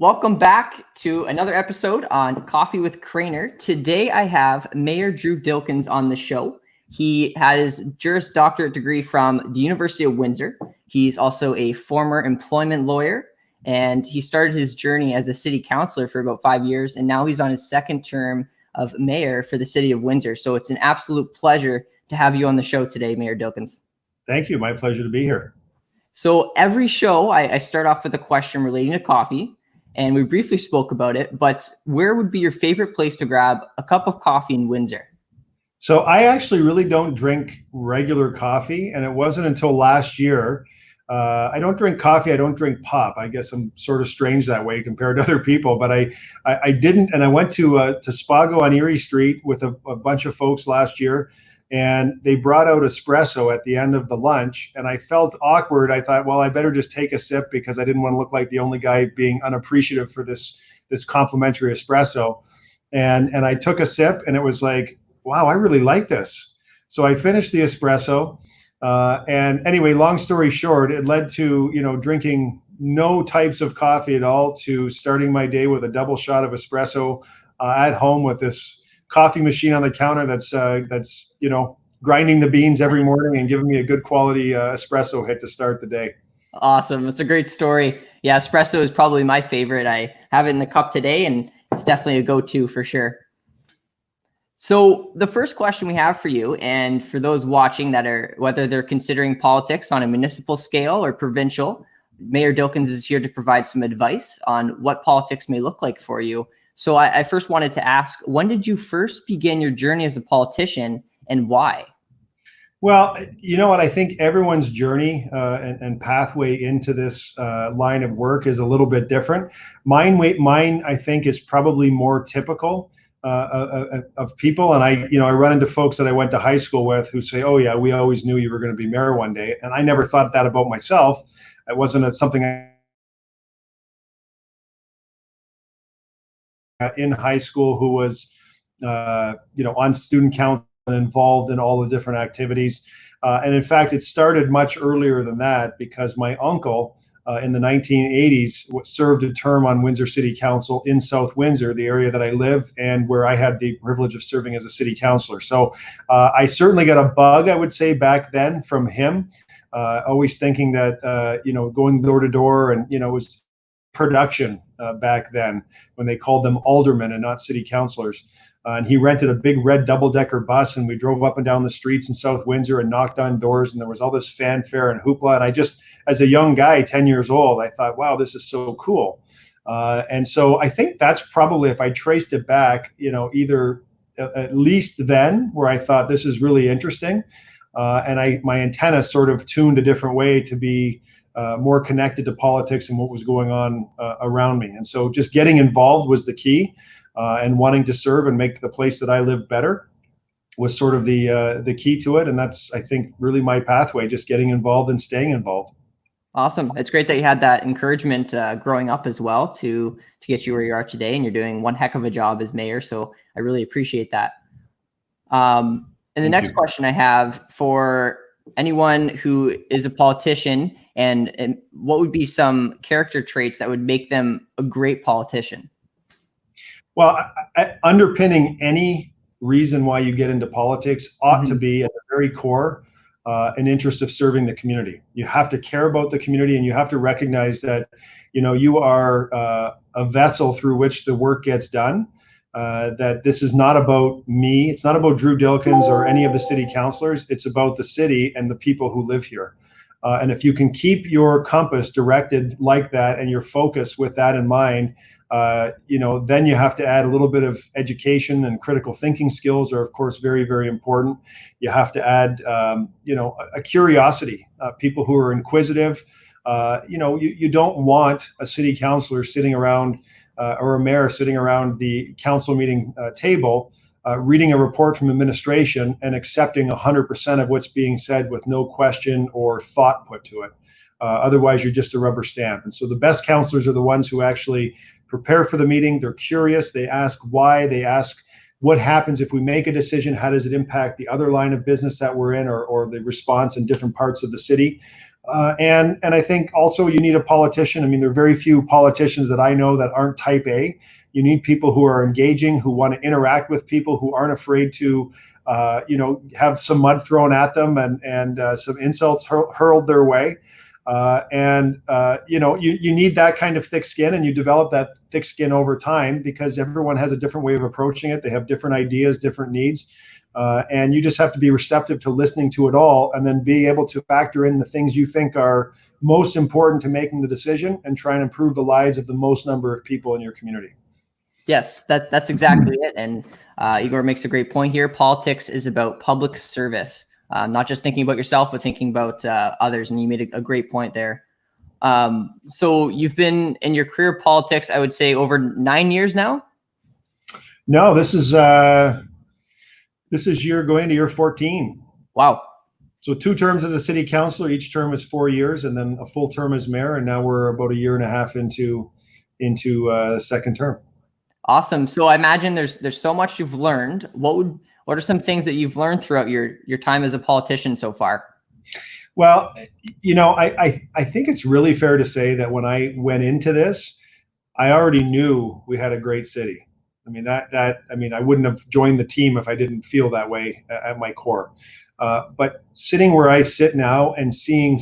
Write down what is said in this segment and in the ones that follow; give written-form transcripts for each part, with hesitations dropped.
Welcome back to another episode on Coffee with Crainer. Today I have Mayor Drew Dilkens on the show. He had his Juris Doctor degree from the University of Windsor. He's also a former employment lawyer, and he started his journey as a city councilor for about 5 years, and now he's on his second term of mayor for the City of Windsor. So it's an absolute pleasure to have you on the show today, Mayor Dilkens. Thank you. My pleasure to be here. So every show, I start off with a question relating to coffee. And we briefly spoke about it, but where would be your favorite place to grab a cup of coffee in Windsor? So I actually really don't drink regular coffee, and it wasn't until last year. I don't drink coffee. I don't drink pop. I guess I'm sort of strange that way compared to other people, but I didn't. And I went to Spago on Erie Street with a bunch of folks last year, and they brought out espresso at the end of the lunch, and I felt awkward. I thought, well, I better just take a sip because I didn't want to look like the only guy being unappreciative for this complimentary espresso. And I took a sip, and it was like, wow, I really like this. So I finished the espresso. And anyway, long story short, it led to, drinking no types of coffee at all, to starting my day with a double shot of espresso at home with this coffee machine on the counter that's grinding the beans every morning and giving me a good quality espresso hit to start the day. Awesome. That's a great story. Yeah, espresso is probably my favorite. I have it in the cup today, and it's definitely a go-to for sure. So the first question we have for you, and for those watching that are, whether they're considering politics on a municipal scale or provincial, Mayor Dilkens is here to provide some advice on what politics may look like for you. So I first wanted to ask, when did you first begin your journey as a politician, and why? Well, you know what? I think everyone's journey and pathway into this line of work is a little bit different. Mine, I think, is probably more typical of people. And I run into folks that I went to high school with who say, "Oh yeah, we always knew you were going to be mayor one day." And I never thought that about myself. It wasn't something in high school who was, on student council and involved in all the different activities. And in fact, it started much earlier than that, because my uncle in the 1980s served a term on Windsor City Council in South Windsor, the area that I live and where I had the privilege of serving as a city councilor. So I certainly got a bug, I would say, back then from him, always thinking that, going door to door, and, it was production back then when they called them aldermen and not city councilors. And he rented a big red double-decker bus, and we drove up and down the streets in South Windsor and knocked on doors, and there was all this fanfare and hoopla. And I just, as a young guy, 10 years old, I thought, wow, this is so cool. And so I think that's probably, if I traced it back, either at least then, where I thought this is really interesting. And my antenna sort of tuned a different way to be more connected to politics and what was going on around me. And so just getting involved was the key. And wanting to serve and make the place that I live better was sort of the key to it. And that's, I think, really my pathway, just getting involved and staying involved. Awesome. It's great that you had that encouragement growing up as well to get you where you are today. And you're doing one heck of a job as mayor. So I really appreciate that. And the next question I have for anyone who is a politician, and what would be some character traits that would make them a great politician? Well, underpinning any reason why you get into politics ought to be, at the very core, an interest of serving the community. You have to care about the community, and you have to recognize that, you are a vessel through which the work gets done. That this is not about me. It's not about Drew Dilkens or any of the city councilors. It's about the city and the people who live here. And if you can keep your compass directed like that and your focus with that in mind, then you have to add a little bit of education, and critical thinking skills are, of course, very, very important. You have to add, a curiosity, people who are inquisitive. You don't want a city councilor sitting around or a mayor sitting around the council meeting table, reading a report from administration and accepting 100% of what's being said with no question or thought put to it. Otherwise, you're just a rubber stamp. And so the best councilors are the ones who actually prepare for the meeting. They're curious. They ask why. They ask what happens if we make a decision. How does it impact the other line of business that we're in, or the response in different parts of the city? And I think also you need a politician. I mean, there are very few politicians that I know that aren't type A. You need people who are engaging, who want to interact with people, who aren't afraid to, have some mud thrown at them and some insults hurled their way. You need that kind of thick skin, and you develop that thick skin over time because everyone has a different way of approaching it. They have different ideas, different needs. And you just have to be receptive to listening to it all, and then be able to factor in the things you think are most important to making the decision and try and improve the lives of the most number of people in your community. Yes, that's exactly it. And Igor makes a great point here. Politics is about public service, not just thinking about yourself, but thinking about others. And you made a great point there. So you've been in your career of politics, I would say, over 9 years now? No, this is year going to year 14. Wow. So 2 terms as a city councilor, each term is 4 years, and then a full term as mayor. And now we're about a year and a half into second term. Awesome. So I imagine there's so much you've learned. What are some things that you've learned throughout your time as a politician so far? Well, I think it's really fair to say that when I went into this, I already knew we had a great city. I mean, I wouldn't have joined the team if I didn't feel that way at my core. But sitting where I sit now and seeing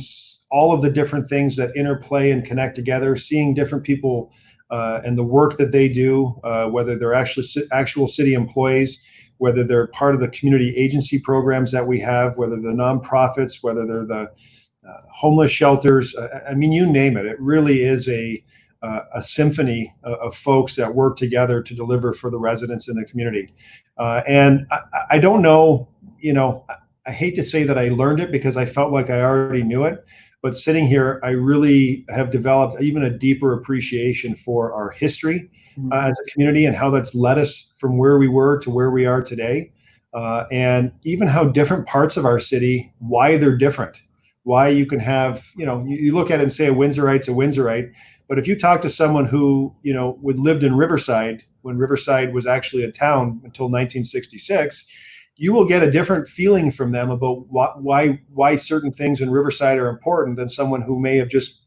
all of the different things that interplay and connect together, seeing different people and the work that they do, whether they're actual city employees, whether they're part of the community agency programs that we have, whether they're nonprofits, whether they're the homeless shelters. I mean, you name it. It really is a symphony of folks that work together to deliver for the residents in the community. And I don't know, I hate to say that I learned it because I felt like I already knew it, but sitting here, I really have developed even a deeper appreciation for our history as a community and how that's led us from where we were to where we are today. And even how different parts of our city, why they're different, why you can have, you look at it and say a Windsorite's a Windsorite. But if you talk to someone who, lived in Riverside when Riverside was actually a town until 1966, you will get a different feeling from them about why certain things in Riverside are important than someone who may have just,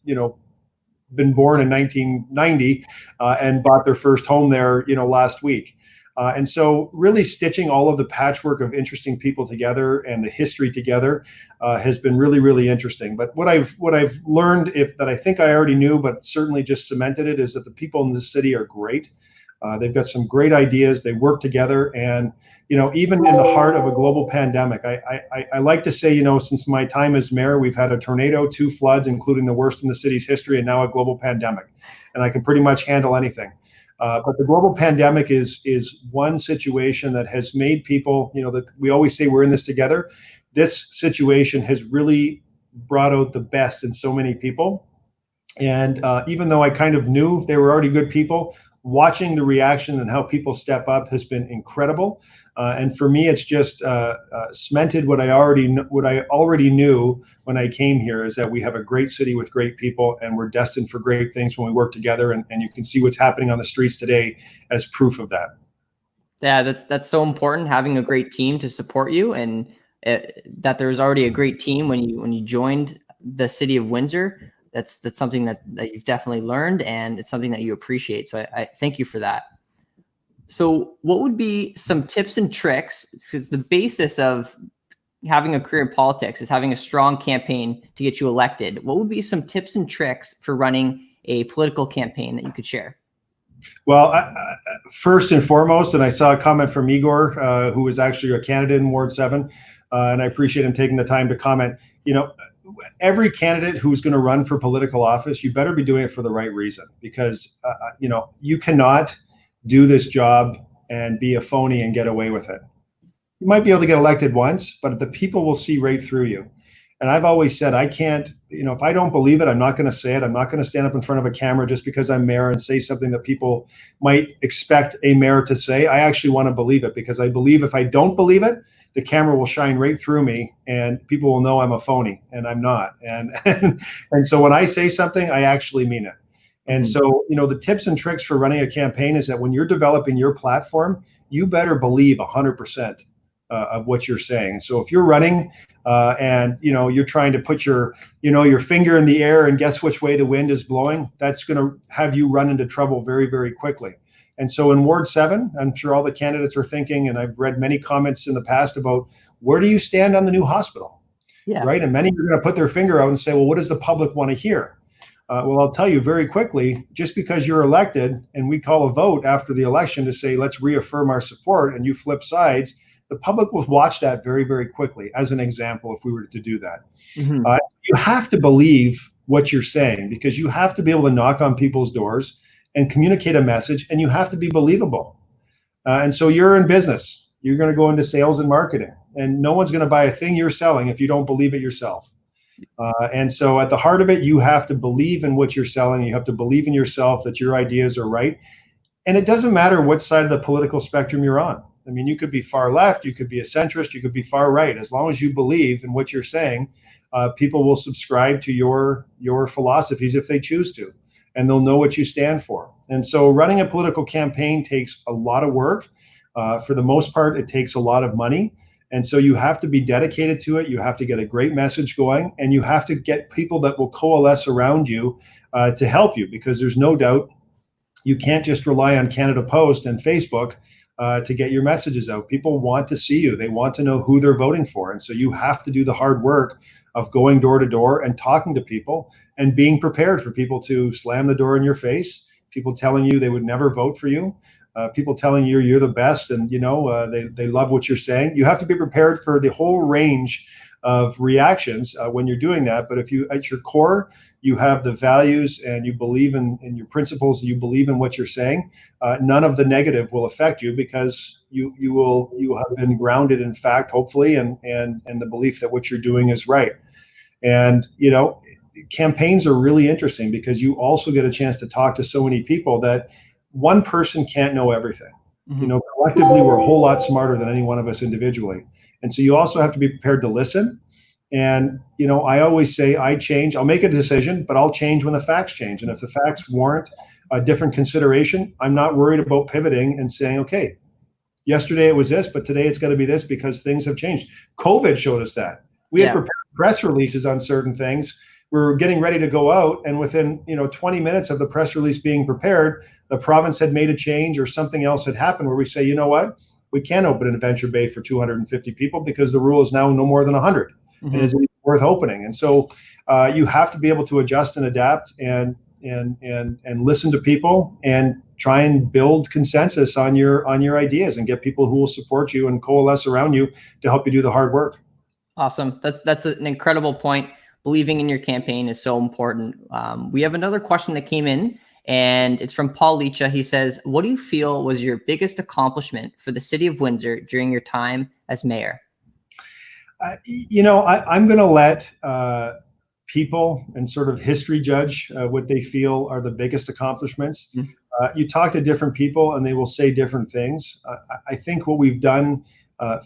been born in 1990 and bought their first home there, last week. And so really stitching all of the patchwork of interesting people together and the history together has been really, really interesting. But what I've learned, that I think I already knew, but certainly just cemented it, is that the people in this city are great. They've got some great ideas. They work together. And, even in the heart of a global pandemic, I like to say, since my time as mayor, we've had a tornado, 2 floods, including the worst in the city's history, and now a global pandemic. And I can pretty much handle anything. But the global pandemic is one situation that has made people, that we always say we're in this together. This situation has really brought out the best in so many people. And even though I kind of knew they were already good people, watching the reaction and how people step up has been incredible. And for me, it's just cemented what I already knew when I came here, is that we have a great city with great people, and we're destined for great things when we work together. And you can see what's happening on the streets today as proof of that. Yeah, that's so important, having a great team to support you, and that there was already a great team when you joined the City of Windsor. That's something that you've definitely learned, and it's something that you appreciate. So I thank you for that. So what would be some tips and tricks? Because the basis of having a career in politics is having a strong campaign to get you elected. What would be some tips and tricks for running a political campaign that you could share? Well, first and foremost, and I saw a comment from Igor, who is actually a candidate in Ward 7, and I appreciate him taking the time to comment. Every candidate who's going to run for political office, you better be doing it for the right reason, because you cannot do this job and be a phony and get away with it. You might be able to get elected once, but the people will see right through you. And I've always said, I can't, if I don't believe it, I'm not going to say it. I'm not going to stand up in front of a camera just because I'm mayor and say something that people might expect a mayor to say. I actually want to believe it, because I believe if I don't believe it, the camera will shine right through me and people will know I'm a phony, and I'm not. And so when I say something, I actually mean it. And so, the tips and tricks for running a campaign is that when you're developing your platform, you better believe 100% of what you're saying. So if you're running and you're trying to put your finger in the air and guess which way the wind is blowing, that's going to have you run into trouble very, very quickly. And so in Ward 7, I'm sure all the candidates are thinking, and I've read many comments in the past about, where do you stand on the new hospital? Yeah. Right. And many are going to put their finger out and say, well, what does the public want to hear? Well, I'll tell you very quickly, just because you're elected and we call a vote after the election to say, let's reaffirm our support, and you flip sides, the public will watch that very, very quickly, as an example, if we were to do that. Mm-hmm. You have to believe what you're saying, because you have to be able to knock on people's doors and communicate a message, and you have to be believable. And so you're in business. You're going to go into sales and marketing, and no one's going to buy a thing you're selling if you don't believe it yourself. And so at the heart of it, you have to believe in what you're selling. You have to believe in yourself that your ideas are right. And it doesn't matter what side of the political spectrum you're on. I mean, you could be far left, you could be a centrist, you could be far right. As long as you believe in what you're saying, people will subscribe to your philosophies if they choose to, and they'll know what you stand for. And so running a political campaign takes a lot of work. For the most part, it takes a lot of money. And so you have to be dedicated to it. You have to get a great message going, and you have to get people that will coalesce around you to help you, because there's no doubt you can't just rely on Canada Post and Facebook to get your messages out. People want to see you. They want to know who they're voting for. And so you have to do the hard work of going door to door and talking to people and being prepared for people to slam the door in your face, people telling you they would never vote for you. People telling you you're the best, and they love what you're saying. You have to be prepared for the whole range of reactions when you're doing that. But if you, at your core, you have the values and you believe in your principles, you believe in what you're saying, none of the negative will affect you, because you have been grounded in fact, hopefully, and the belief that what you're doing is right. And campaigns are really interesting, because you also get a chance to talk to so many people that one person can't know everything. Mm-hmm. Collectively, we're a whole lot smarter than any one of us individually. And so you also have to be prepared to listen. And, I always say I'll make a decision, but I'll change when the facts change. And if the facts warrant a different consideration, I'm not worried about pivoting and saying, okay, yesterday it was this, but today it's going to be this, because things have changed. COVID showed us that. We had prepared press releases on certain things. We were getting ready to go out, and within 20 minutes of the press release being prepared, the province had made a change, or something else had happened where we say, you know what, we can't open an Adventure Bay for 250 people because the rule is now no more than 100. Mm-hmm. And is it worth opening? And so you have to be able to adjust and adapt and listen to people and try and build consensus on your ideas, and get people who will support you and coalesce around you to help you do the hard work. Awesome. That's an incredible point. Believing in your campaign is so important. We have another question that came in, and it's from Paul Leacha. He says, what do you feel was your biggest accomplishment for the City of Windsor during your time as mayor? I'm going to let people and sort of history judge what they feel are the biggest accomplishments. Mm-hmm. You talk to different people and they will say different things. I think what we've done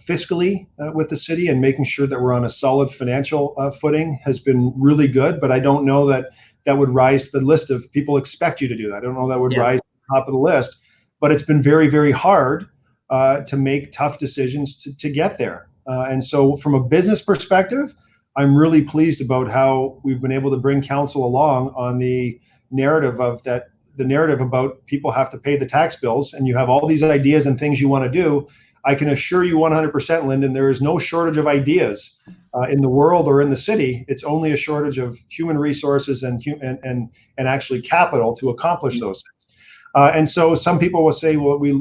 fiscally with the city and making sure that we're on a solid financial footing has been really good, but I don't know that would rise to the list of people expect you to do that. I don't know that would rise to the top of the list, but it's been very, very hard to make tough decisions to get there. And so from a business perspective, I'm really pleased about how we've been able to bring council along on the narrative about people have to pay the tax bills, and you have all these ideas and things you want to do. I can assure you 100%, Lyndon, there is no shortage of ideas in the world or in the city. It's only a shortage of human resources and actually capital to accomplish those things. And so some people will say, well, we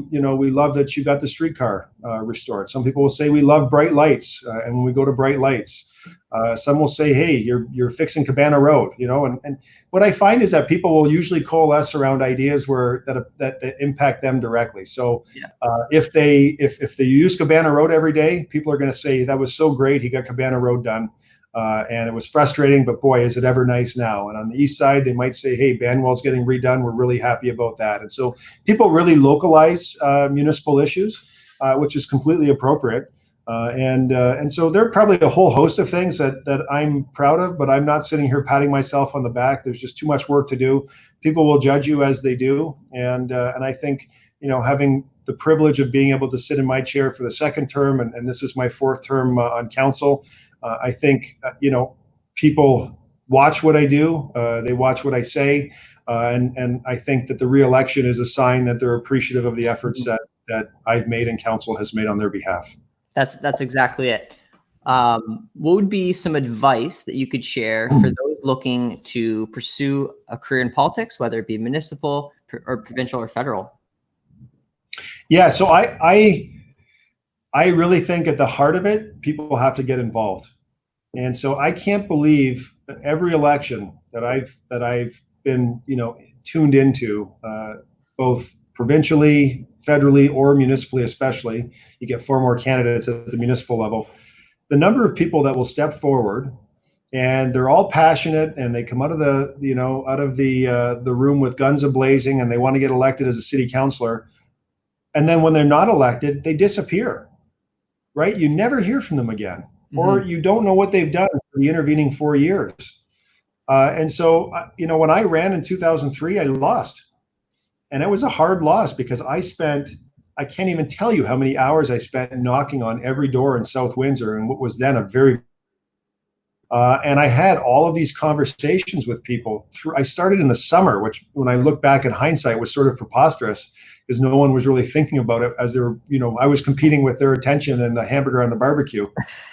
love that you got the streetcar restored. Some people will say we love bright lights, and when we go to bright lights. Some will say, hey, you're fixing Cabana Road, and what I find is that people will usually coalesce around ideas that impact them directly. So if they use Cabana Road every day, people are going to say that was so great, he got Cabana Road done, and it was frustrating, but boy, is it ever nice now. And on the east side, they might say, hey, Banwell's getting redone, we're really happy about that. And so people really localize municipal issues, which is completely appropriate. And so there are probably a whole host of things that I'm proud of, but I'm not sitting here patting myself on the back. There's just too much work to do. People will judge you as they do. And I think, having the privilege of being able to sit in my chair for the second term, and this is my fourth term on council, I think, people watch what I do. They watch what I say. And I think that the re-election is a sign that they're appreciative of the efforts that I've made and council has made on their behalf. That's exactly it. What would be some advice that you could share for those looking to pursue a career in politics, whether it be municipal or provincial or federal? Yeah, so I really think at the heart of it, people have to get involved. And so I can't believe that every election that I've been, tuned into, both provincially, federally, or municipally, especially, you get 4 more candidates at the municipal level. The number of people that will step forward, and they're all passionate, and they come out of the room with guns a-blazing, and they want to get elected as a city councillor. And then when they're not elected, they disappear, right? You never hear from them again, or you don't know what they've done for the intervening 4 years. And so, when I ran in 2003, I lost. And it was a hard loss because I can't even tell you how many hours I spent knocking on every door in South Windsor, and what was then a very, and I had all of these conversations with people. I started in the summer, which when I look back in hindsight was sort of preposterous because no one was really thinking about it as they were, I was competing with their attention and the hamburger on the barbecue.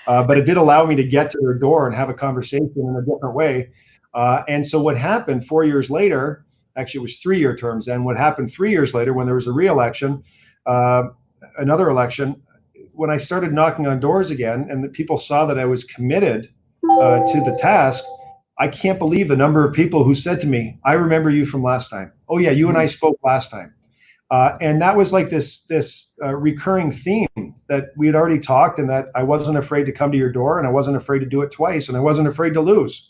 But it did allow me to get to their door and have a conversation in a different way. And so what happened 4 years later, actually it was 3-year terms, and what happened 3 years later when there was a re-election, another election, when I started knocking on doors again and the people saw that I was committed to the task, I can't believe the number of people who said to me, I remember you from last time. Oh yeah, you and I spoke last time. And that was like this recurring theme that we had already talked, and that I wasn't afraid to come to your door, and I wasn't afraid to do it twice, and I wasn't afraid to lose.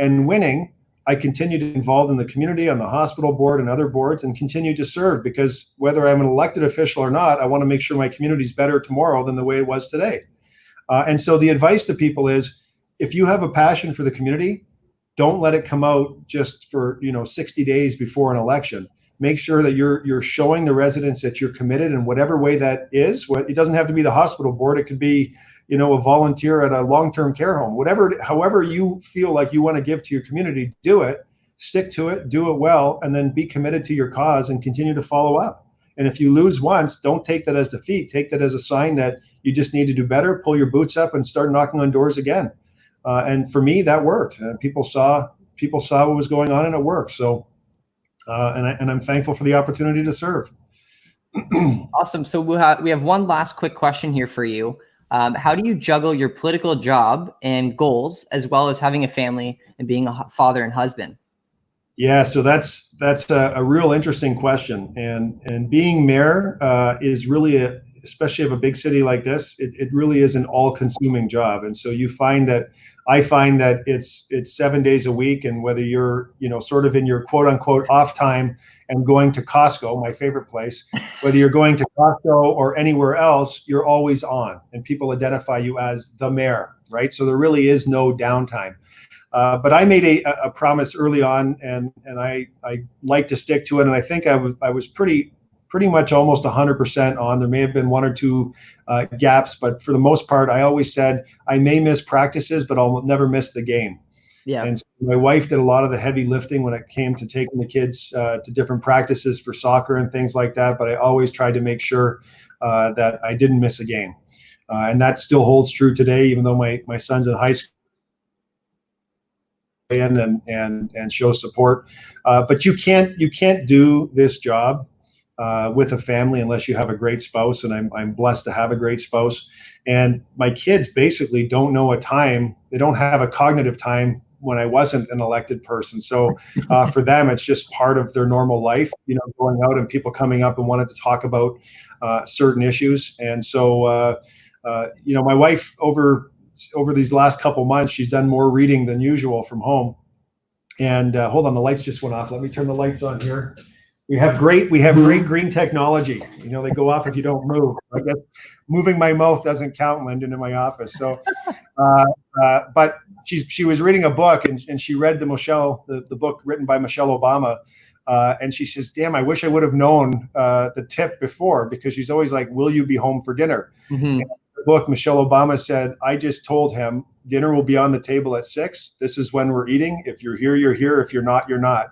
And winning, I continued involved in the community, on the hospital board and other boards, and continued to serve, because whether I'm an elected official or not, I want to make sure my community is better tomorrow than the way it was today. And so the advice to people is, if you have a passion for the community, don't let it come out just for 60 days before an election. Make sure that you're showing the residents that you're committed in whatever way that is. It doesn't have to be the hospital board. It could be a volunteer at a long-term care home. However you feel like you want to give to your community, do it, stick to it, do it well, and then be committed to your cause and continue to follow up. And if you lose once, don't take that as defeat. Take that as a sign that you just need to do better, pull your boots up and start knocking on doors again. And for me, that worked. People saw what was going on, and it worked. So, and I'm thankful for the opportunity to serve. Awesome. So we have one last quick question here for you. How do you juggle your political job and goals, as well as having a family and being a father and husband? Yeah, so that's a real interesting question. And being mayor is really especially of a big city like this, it really is an all-consuming job. And so I find that it's 7 days a week, and whether you're sort of in your quote-unquote off time and going to Costco, my favorite place, whether you're going to Costco or anywhere else, you're always on, and people identify you as the mayor, right? So there really is no downtime. But I made a promise early on, and I like to stick to it. And I think I was pretty much almost 100% on. There may have been 1 or 2 gaps, but for the most part, I always said I may miss practices, but I'll never miss the game. Yeah. And so my wife did a lot of the heavy lifting when it came to taking the kids to different practices for soccer and things like that. But I always tried to make sure that I didn't miss a game. And that still holds true today, even though my son's in high school and show support. But you can't do this job with a family unless you have a great spouse, and I'm blessed to have a great spouse. And my kids basically don't know a time. They don't have a cognitive time when I wasn't an elected person. So for them, it's just part of their normal life, going out and people coming up and wanting to talk about certain issues. And so, my wife over these last couple months, she's done more reading than usual from home. And hold on, the lights just went off. Let me turn the lights on here. We have great green technology. They go off if you don't move. I guess moving my mouth doesn't count, Lyndon, in my office. So, but she was reading a book, and she read the book written by Michelle Obama, and she says, "Damn, I wish I would have known the tip before," because she's always like, "Will you be home for dinner?" Mm-hmm. the book, Michelle Obama said, I just told him dinner will be on the table at 6. This is when we're eating. If you're here, you're here. If you're not, you're not.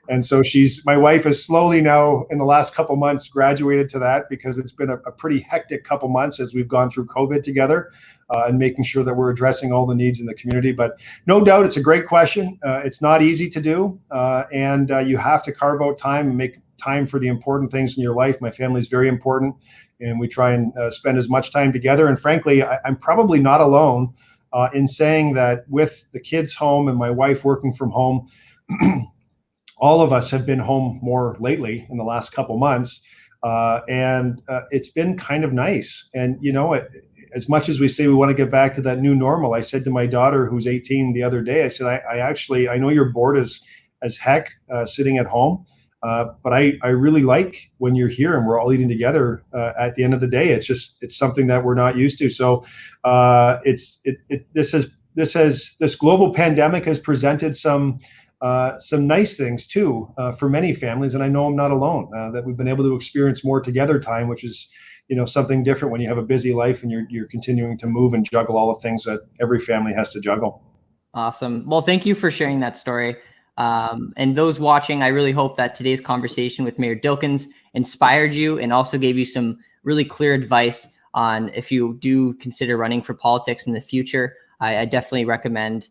And so my wife has slowly now in the last couple months graduated to that, because it's been a pretty hectic couple months as we've gone through COVID together and making sure that we're addressing all the needs in the community. But no doubt it's a great question. It's not easy to do. And you have to carve out time and make time for the important things in your life. My family is very important, and we try and spend as much time together. And frankly, I'm probably not alone in saying that with the kids home and my wife working from home, all of us have been home more lately in the last couple months. And it's been kind of nice. And, you know, as much as we say we want to get back to that new normal, I said to my daughter, who's 18 the other day, I said, I know you're bored as heck sitting at home. But I really like when you're here and we're all eating together at the end of the day. It's something that we're not used to. So this global pandemic has presented some nice things too for many families, and I know I'm not alone. That we've been able to experience more together time, which is, you know, something different when you have a busy life and you're continuing to move and juggle all the things that every family has to juggle. Awesome. Well, thank you for sharing that story. And those watching, I really hope that today's conversation with Mayor Dilkens inspired you and also gave you some really clear advice on if you do consider running for politics in the future. I definitely recommend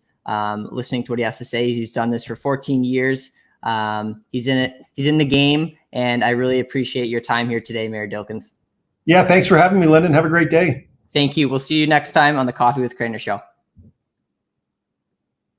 listening to what he has to say. He's done this for 14 years. He's in the game, and I really appreciate your time here today, Mayor Dilkens. Yeah, thanks for having me, Lyndon. Have a great day. Thank you. We'll see you next time on the Coffee with Crainer Show.